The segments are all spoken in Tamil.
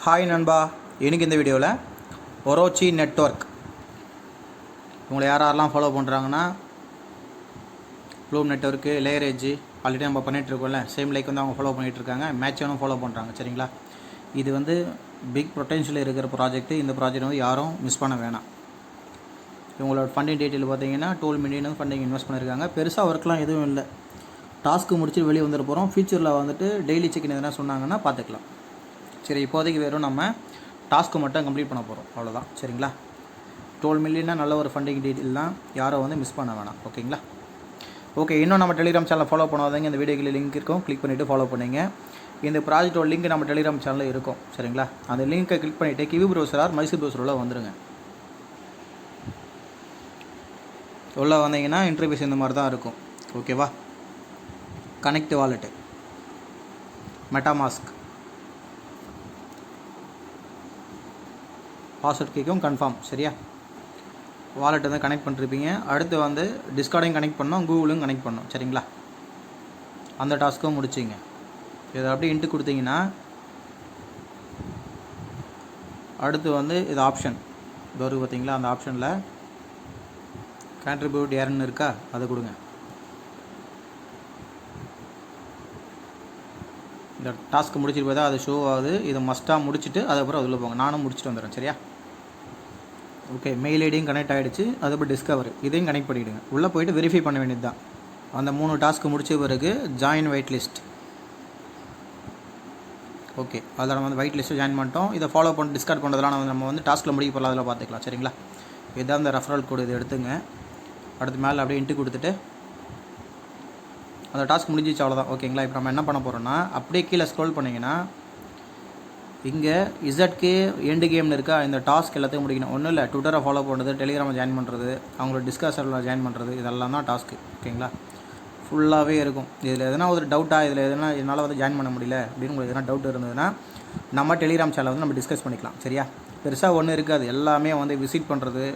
ஹாய் நண்பா, எனக்கு இந்த வீடியோவில் ஒரோச்சி நெட்வொர்க் உங்களை யாரெல்லாம் ஃபாலோ பண்ணுறாங்கன்னா ப்ளூம் நெட்வொர்க்கு, லேயரேஜ் ஆல்ரெடி நம்ம பண்ணிகிட்ருக்கோம்ல, சேம் லைக் வந்து அவங்க ஃபாலோ பண்ணிகிட்ருக்காங்க, மேட்சும் ஃபாலோ பண்ணுறாங்க. சரிங்களா, இது வந்து பிக் பொட்டென்ஷியல் இருக்கிற ப்ராஜெக்ட். இந்த ப்ராஜெக்ட் வந்து யாரும் மிஸ் பண்ண வேணாம். இவங்களோட ஃபண்டிங் டீட்டெயில் பார்த்தீங்கன்னா 12 மில்லியன் ஃபண்டிங் இன்வெஸ்ட் பண்ணியிருக்காங்க. பெருசாக ஒர்க்லாம் எதுவும் இல்லை. டாஸ்க்கு முடிச்சு வெளியே வந்துட்டு போகிறோம். ஃபியூச்சரில் வந்துட்டு டெய்லி செக்இன் எதனா சொன்னாங்கன்னா பார்த்துக்கலாம். சரி, இப்போதைக்கு வெறும் நம்ம டாஸ்க்கு மட்டும் கம்ப்ளீட் பண்ண போகிறோம், அவ்வளோதான். சரிங்களா, 12 மில்லியனா நல்ல ஒரு ஃபண்டிங் டீட்டெயில் தான், யாரும் வந்து மிஸ் பண்ண வேணாம். ஓகேங்களா, ஓகே. இன்னும் நம்ம டெலிகிராம் சேனலை ஃபாலோ பண்ணாதவங்க இந்த வீடியோக்கு லிங்க் இருக்கும், கிளிக் பண்ணிவிட்டு ஃபாலோ பண்ணுங்க. இந்த ப்ராஜெக்டோட லிங்க் நம்ம டெலிகிராம் சேனலில் இருக்கும். சரிங்களா, அந்த லிங்க்கை கிளிக் பண்ணிவிட்டு கிவி ப்ரௌசர் ஆர் மைசூர் ப்ரௌசரில் வந்துடுங்க. உள்ளே வந்தீங்கன்னா இன்டர்ஃபேஸ் இந்த மாதிரி தான் இருக்கும். ஓகேவா, கனெக்ட் வாலெட்டு, மெட்டாமாஸ்க், பாஸ்வேர்ட் கேட்கும், கன்ஃபார்ம். சரியா, வாலெட் வந்து கனெக்ட் பண்ணிருப்பீங்க. அடுத்து வந்து டிஸ்கார்டையும் கனெக்ட் பண்ணோம், கூகுளும் கனெக்ட் பண்ணோம். சரிங்களா, அந்த டாஸ்க்கும் முடிச்சிங்க. இதை அப்படியே இன்ட்டு கொடுத்தீங்கன்னா அடுத்து வந்து இது ஆப்ஷன் இது வரும் பார்த்தீங்களா, அந்த ஆப்ஷனில் கான்ட்ரிபியூட் யாருன்னு இருக்கா, அதை கொடுங்க. இந்த டாஸ்க்கு முடிச்சுட்டு போய் தான் அது ஷோ ஆகுது. இதை மஸ்ட்டாக முடிச்சுட்டு அதுக்கப்புறம் அதில் போங்க. நானும் முடிச்சுட்டு வந்துடுறேன். சரியா, ஓகே. மெயில் ஐடியும் கனெக்ட் ஆகிடுச்சு. அதுக்கப்புறம் டிஸ்கவர் இதையும் கனெக்ட் பண்ணிவிடுங்க. உள்ளே போய்ட்டு வெரிஃபை பண்ண வேண்டியது தான். அந்த 3 டாஸ்க்கு முடிச்ச பிறகு ஜாயின் வெயிட் லிஸ்ட். ஓகே, அதில் நம்ம வந்து வெயிட் லிஸ்ட்டு ஜாயின் பண்ணிட்டோம். இதை ஃபாலோ பண்ணி டிஸ்கார்ட் பண்ணுறதுலாம் நம்ம வந்து டாஸ்க்கில் முடிக்க போகலாம், அதில் பார்த்துக்கலாம். சரிங்களா, இதான் இந்த ரெஃபரல் கோடு, இதை எடுத்துங்க. அடுத்து மேலே அப்படியே இன்ட்டு கொடுத்துட்டு அந்த டாஸ்க் முடிஞ்சிச்சு, அவ்வளோதான். ஓகேங்களா, இப்போ நம்ம என்ன பண்ண போகிறோம்னா அப்படியே கீழே ஸ்க்ரோல் பண்ணிங்கன்னா இங்கே இசட்கே எண்டு கேம்னு இருக்கா, இந்த டாஸ்க் எல்லாத்தையும் முடிக்கணும். ஒன்றும் இல்லை, ட்விட்டரை ஃபாலோ பண்ணுறது, டெலிகிராமை ஜாயின் பண்ணுறது, அவங்களோட டிஸ்கஸ் சர்வரில் ஜாயின் பண்ணுறது, இதெல்லாம் தான் டாஸ்க்கு. ஓகேங்களா, ஃபுல்லாகவே இருக்கும். இதில் எதனா ஒரு டவுட்டாக, இதில் எதனா என்னால் வந்து ஜாயின் பண்ண முடியல அப்படின்னு உங்களுக்கு எதனா டவுட் இருந்ததுன்னா நம்ம டெலிகிராம் சேனலில் வந்து நம்ம டிஸ்கஸ் பண்ணிக்கலாம். சரியா, பெருசாக ஒன்றும் இருக்காது. எல்லாமே வந்து விசிட் பண்ணுறது,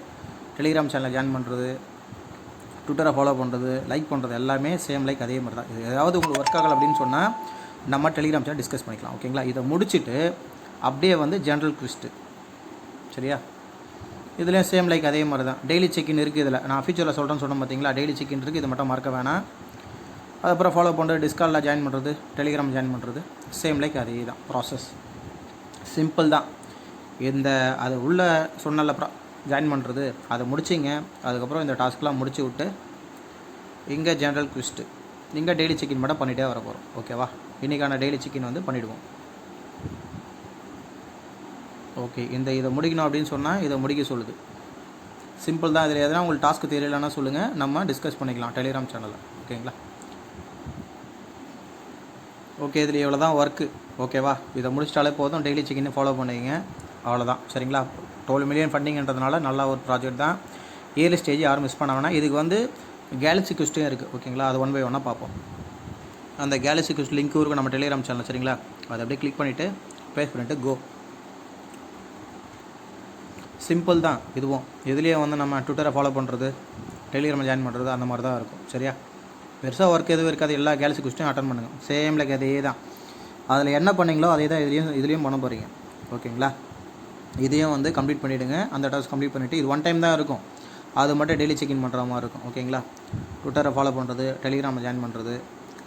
டெலிகிராம் சேனலில் ஜாயின் பண்ணுறது, ட்விட்டரை ஃபாலோ பண்ணுறது, லைக் பண்ணுறது, எல்லாமே சேம் லைக் அதே மாதிரி தான். இது ஏதாவது உங்களுக்கு ஒர்க் ஆகலை அப்படின்னு சொன்னால் நம்ம டெலிகிராம் சேனல் டிஸ்கஸ் பண்ணிக்கலாம். ஓகேங்களா, இதை முடிச்சுட்டு அப்படியே வந்து ஜென்ரல் குவிஸ்ட்டு. சரியா, இதுலேயும் சேம் லைக் அதே மாதிரி தான். டெய்லி செக்இன் இருக்குது. இதில் நான் ஃபியூச்சரில் சொல்கிறேன்னு சொன்னேன் பார்த்தீங்களா, டெய்லி செக்இன் இருக்குது. இது மட்டும் மறக்க வேணாம். அதுக்கப்புறம் ஃபாலோ பண்ணுறது, டிஸ்கார்டில் ஜாயின் பண்ணுறது, டெலிகிராம் ஜாயின் பண்ணுறது, சேம் லைக் அதே தான் ப்ராசஸ். சிம்பிள் தான். இந்த அது உள்ளே சொன்னல ஜாயின் பண்ணுறது அதை முடிச்சிங்க. அதுக்கப்புறம் இந்த டாஸ்க்லாம் முடிச்சு விட்டு இங்கே ஜென்ரல் குவிஸ்ட்டு, இங்கே டெய்லி செக்இன் மட்டும் பண்ணிகிட்டே வர போகிறோம். ஓகேவா, இன்றைக்கான டெய்லி செக்இன் வந்து பண்ணிவிடுவோம். ஓகே, இதை முடிக்கணும் அப்படின்னு சொன்னால் இதை முடிக்க சொல்லுது. சிம்பிள் தான். இதில் எதனா உங்களுக்கு டாஸ்க்கு தெரியலன்னா சொல்லுங்கள், நம்ம டிஸ்கஸ் பண்ணிக்கலாம் டெலிகிராம் சேனலில். ஓகேங்களா, ஓகே. இதில் இவ்வளோ தான் ஒர்க்கு. ஓகேவா, இதை முடிச்சிட்டாலே போதும். டெய்லி செக்இன் ஃபாலோ பண்ணிங்க, அவ்வளோதான். சரிங்களா, 12 மில்லியன் ஃபண்டிங்ன்றதுனால நல்ல ஒரு ப்ராஜெக்ட் தான். ஏர்லி ஸ்டேஜ் யாரும் மிஸ் பண்ண வேணாம். இதுக்கு வந்து கேலக்ஸி குவிஸ்ட்டும் இருக்குது. ஓகேங்களா, அது 1 by 1 பார்ப்போம். அந்த கேலக்ஸி குவிஸ்ட் லிங்க்கும் இருக்கும் நம்ம டெலிகிராம் சேனல். சரிங்களா, அதை அப்படியே கிளிக் பண்ணிவிட்டு பேஸ்ட் பண்ணிவிட்டு கோ. சிம்பிள் தான் இதுவும். இதுலேயே வந்து நம்ம ட்விட்டரை ஃபாலோ பண்ணுறது, டெலிகிராம் ஜாயின் பண்ணுறது, அந்த மாதிரி தான் இருக்கும். சரியா, பெருசாக ஒர்க் எதுவும் இருக்காது. எல்லா கேலக்ஸி குவிஸ்ட்டும் அட்டன் பண்ணுங்கள். சேம் லைக் அதே தான். அதில் என்ன பண்ணிங்களோ அதே தான் இதுலேயும் பண்ண போகிறீங்க. ஓகேங்களா, இதையும் வந்து கம்ப்ளீட் பண்ணிவிடுங்க. அந்த டாஸ்க் கம்ப்ளீட் பண்ணிவிட்டு இது 1 டைம் தான் இருக்கும். அது மட்டும் டெய்லி செக்இன் பண்ணுற மாதிரி இருக்கும். ஓகேங்களா, ட்விட்டரை ஃபாலோ பண்ணுறது, டெலிகிராமை ஜாயின் பண்ணுறது,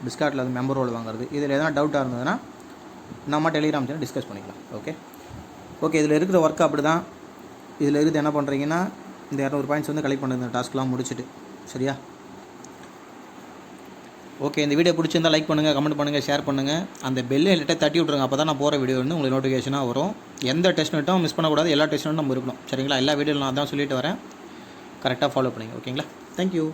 டிஸ்கார்டில் வந்து மெம்பர் ரோல் வாங்குறது, இதில் எதனா டவுட்டாக இருந்ததுன்னா நம்ம டெலிகிராம் சேனல் டிஸ்கஸ் பண்ணிக்கலாம். ஓகே. இதில் இருக்கிற ஒர்க் அப்படி தான். இதில் இருக்குது என்ன பண்ணுறீங்கன்னா இந்த 200 பாயிண்ட்ஸ் வந்து கலெக்ட் பண்ணுறது, இந்த டாஸ்க்லாம் முடிச்சுட்டு. சரியா, ஓகே. இந்த வீடியோ பிடிச்சிருந்தால் லைக் பண்ணுங்கள், கமெண்ட் பண்ணுங்கள், ஷேர் பண்ணுங்கள். அந்த பெல்லை லைட்டாக தட்டி விட்ருங்க. அப்போ தான் நான் போகிற வீடியோ வந்து உங்களுக்கு நோட்டிஃபிகேஷனாக வரும். எந்த டெஸ்ட் நோட்டும் மிஸ் பண்ணக்கூடாது. எல்லா டெஸ்ட் நோட்டும் நம்ம இருக்கணும். சரிங்களா, எல்லா வீடியோவில் நான் தான் சொல்லிட்டு வரேன். கரெக்டாக ஃபாலோ பண்ணுங்கள். ஓகேங்களா, தேங்க்யூ.